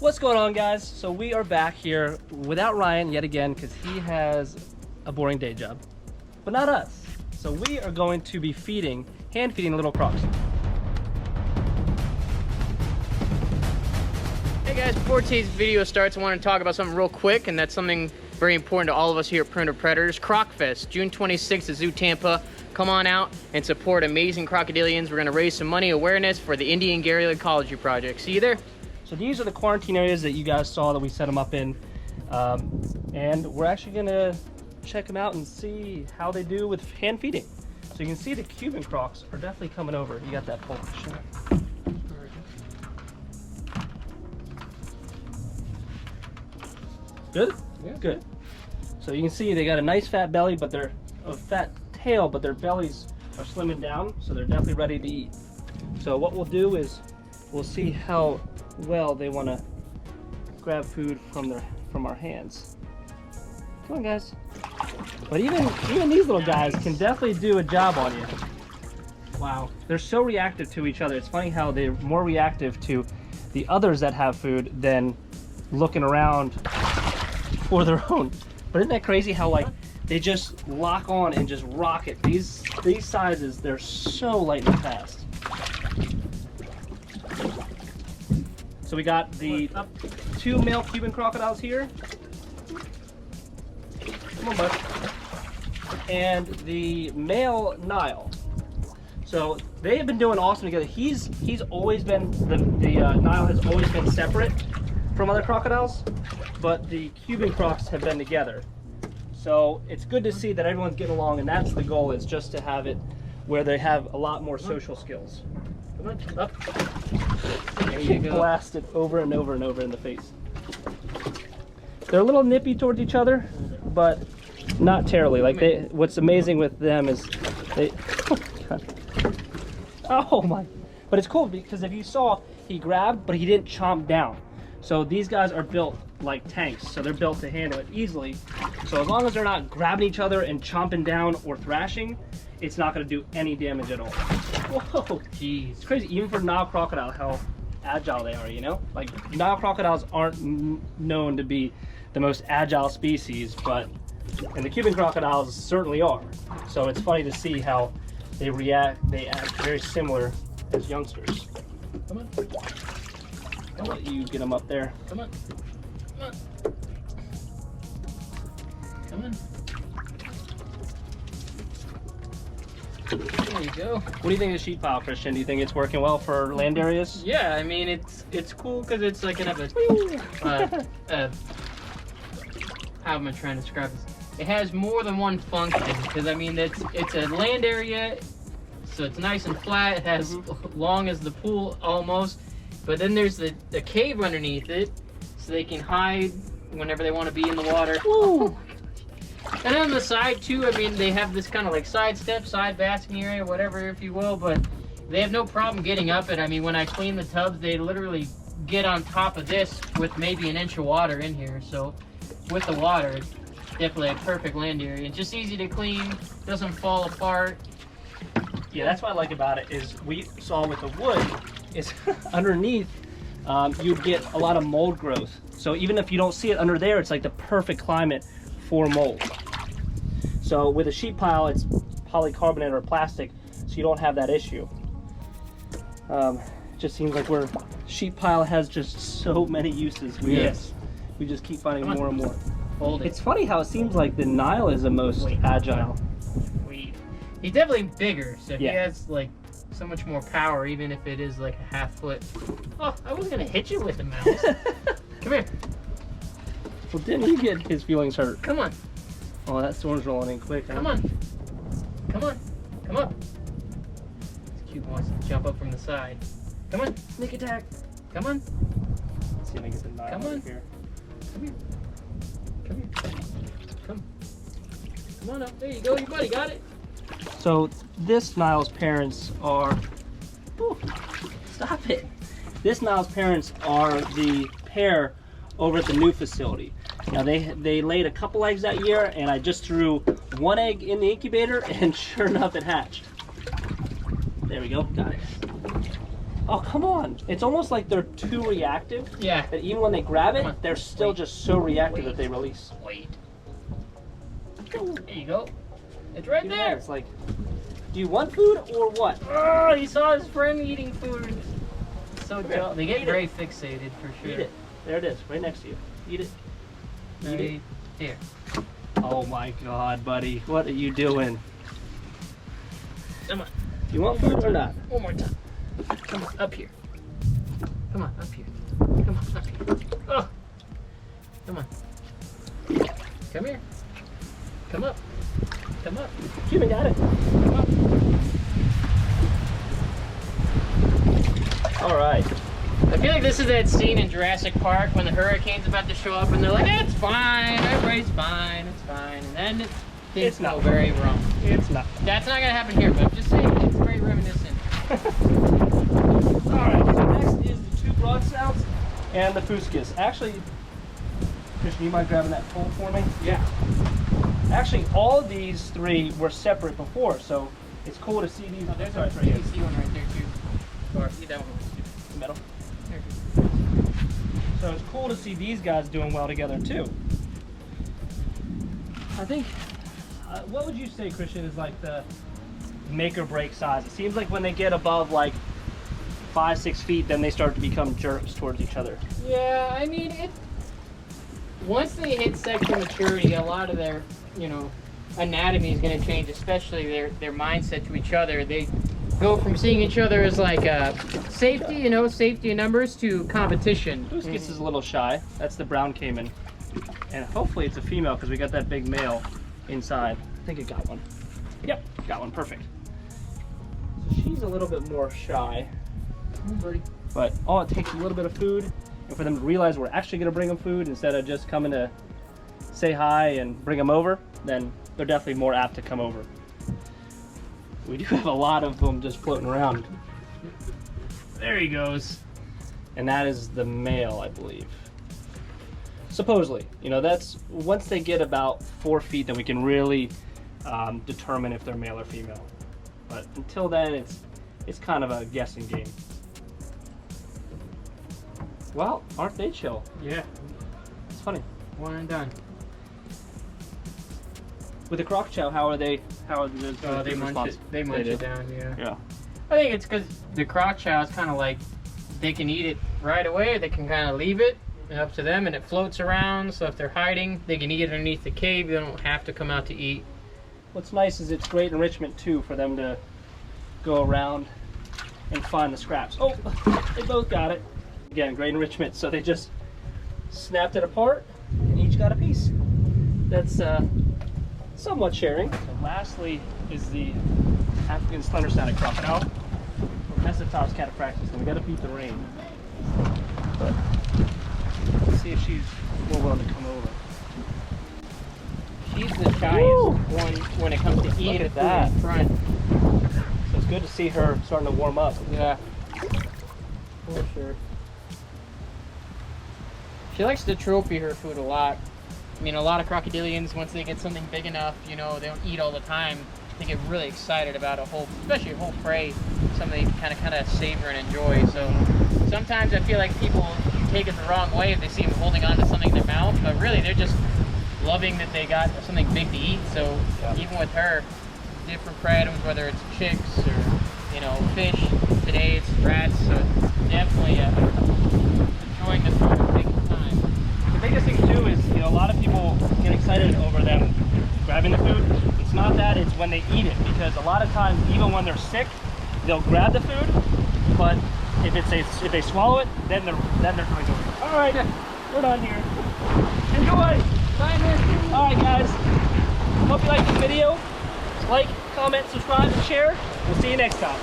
What's going on, guys? So we are back here without Ryan yet again because he has a boring day job, but not us. So we are going to be hand feeding little crocs. Hey guys, before today's video starts, I want to talk about something real quick, and that's something very important to all of us here at Primitive Predators. Crocfest, June 26th at Zoo Tampa. Come on out and support amazing crocodilians. We're going to raise some money awareness for the Indian Gary Ecology Project. See you there. So these are the quarantine areas that you guys saw that we set them up in, and we're actually going to check them out and see how they do with hand feeding. So you can see the Cuban crocs are definitely coming over. You got that pole. Good? Yeah. Good. So you can see they got a nice fat belly, but they're a fat tail, but their bellies are slimming down, so they're definitely ready to eat. So what we'll do is we'll see how well they want to grab food from our hands. Come on, guys. But even these little guys can definitely do a job on you. Wow, they're so reactive to each other. It's funny how they're more reactive to the others that have food than looking around for their own. But isn't that crazy how like they just lock on and just rock it? These sizes, they're so lightning fast. So we got the two male Cuban crocodiles here. Come on, bud. And the male Nile. So they have been doing awesome together. He's always been, the Nile has always been separate from other crocodiles, but the Cuban crocs have been together. So it's good to see that everyone's getting along, and that's the goal, is just to have it where they have a lot more social skills. Come on, up. And you get blasted over and over and over in the face. They're a little nippy towards each other, but not terribly. Like what's amazing with them is they, oh my God. Oh my, but it's cool because if you saw, he grabbed, but he didn't chomp down. So these guys are built like tanks, so they're built to handle it easily. So as long as they're not grabbing each other and chomping down or thrashing, it's not going to do any damage at all. Whoa, jeez, it's crazy. Even for Nile crocodile, how agile they are, you know? Like Nile crocodiles aren't known to be the most agile species, and the Cuban crocodiles certainly are. So it's funny to see how they react. They act very similar as youngsters. Come on. I'll let you get them up there. Come on. Come on. Come on. There you go. What do you think of the sheep pile, Christian? Do you think it's working well for land areas? Yeah, I mean it's cool because it's like kind of how am I trying to describe this? It has more than one function, because I mean it's a land area, so it's nice and flat. It has long as the pool almost, but then there's the cave underneath it, so they can hide whenever they want to be in the water. Woo! And on the side too, I mean they have this kind of like side basking area, whatever, if you will, but they have no problem getting up it. I mean, when I clean the tubs, they literally get on top of this with maybe an inch of water in here. So with the water, it's definitely a perfect land area. It's just easy to clean, doesn't fall apart. Yeah, that's what I like about it, is we saw with the wood is underneath you'd get a lot of mold growth. So even if you don't see it under there, it's like the perfect climate for mold. So with a sheep pile, it's polycarbonate or plastic, so you don't have that issue. It just seems like sheep pile has just so many uses. We just keep finding more and more. Hold it. It's funny how it seems like the Nile is the most agile. He's definitely bigger, so he has like so much more power, even if it is like a half foot. Oh, I was gonna hit you with a mouse. Come here. Well, didn't you get his feelings hurt? Come on. Oh, that storm's rolling in quick. Huh? Come on. Come on. Come up. This cute wants to jump up from the side. Come on. Sneak attack. Come on. Let's see if I get the Nile Come on. here. Come here. Come here. Come. Come on up. There you go. Your buddy got it. So this Nile's parents are, stop it. This Nile's parents are the pair over at the new facility. Now they laid a couple eggs that year, and I just threw one egg in the incubator, and sure enough it hatched. There we go, got it. Oh, come on. It's almost like they're too reactive. Yeah. That even when they grab Come it, on. they're still just so reactive that they release. Wait. There you go. It's right Yeah, there. it's like, do you want food or what? Oh, he saw his friend eating food. So Come here. jealous. They get Eat very it. fixated for sure. Eat it. There it is, right next to you. Eat it. Eat it. Here. Oh my God, buddy. What are you doing? Come on. Do you want food or not? One more time. Come on, up here. Come on, up here. Come on, up here. Oh. Come on. Come here. Come up. Come up. Cuban got it. Come up. All right. I feel like this is that scene in Jurassic Park when the hurricane's about to show up and they're like, it's fine, everybody's fine, it's fine. And then things go very wrong. It's not. That's not gonna happen here, but I'm just saying it's very reminiscent. All right. So next is the two broadsounds and the fuscus. Actually, Christian, you mind grabbing that pole for me? Yeah. Actually, all of these three were separate before, so it's cool to see these. Oh, there's Sorry, a right here. PVC one right there too. Or see that one. The middle. There. So it's cool to see these guys doing well together too. I think, what would you say, Christian, is like the make or break size? It seems like when they get above like 5-6 feet, then they start to become jerks towards each other. Yeah, I mean once they hit sexual maturity, a lot of their, anatomy is going to change, especially their mindset to each other. They go from seeing each other as like safety, safety in numbers, to competition. Fuscus is a little shy. That's the brown Caiman. And hopefully it's a female because we got that big male inside. I think it got one. Yep, got one, perfect. So she's a little bit more shy. But all it takes is a little bit of food, and for them to realize we're actually going to bring them food instead of just coming to say hi and bring them over, then they're definitely more apt to come over. We do have a lot of them just floating around. There he goes. And that is the male, I believe. Supposedly. That's once they get about 4 feet, then we can really determine if they're male or female. But until then, it's kind of a guessing game. Well, aren't they chill? Yeah. It's funny. One and done. With the croc chow, how are they? How are the Oh, they munch it. They munch it down. Yeah. Yeah. I think it's because the croc chow is kind of like they can eat it right away, or they can kind of leave it, and up to them, and it floats around. So if they're hiding, they can eat it underneath the cave. They don't have to come out to eat. What's nice is it's great enrichment too for them to go around and find the scraps. Oh, they both got it. Again, great enrichment. So they just snapped it apart and each got a piece. That's somewhat sharing. So lastly is the African slender-sided crocodile. Mesoptops cataphractus, and we got to beat the rain. But let's see if she's more willing to come over. She's the shyest one when it comes to eating at food that. in front. So it's good to see her starting to warm up. Yeah. For sure. She likes to trophy her food a lot. I mean, a lot of crocodilians, once they get something big enough, they don't eat all the time. They get really excited about especially a whole prey, something they kind of savor and enjoy. So sometimes I feel like people take it the wrong way if they see them holding on to something in their mouth, but really they're just loving that they got something big to eat. So even with her, different prey items, whether it's chicks or fish. Today it's rats. So definitely enjoying the food, taking the time. The biggest thing too is a lot of people get excited over them grabbing the food. It's not that, it's when they eat it, because a lot of times even when they're sick, they'll grab the food, but if they swallow it, then they're going over. All right, we're done here. Enjoy. Bye, man. All right, guys. Hope you liked the video. Like, comment, subscribe, and share. We'll see you next time.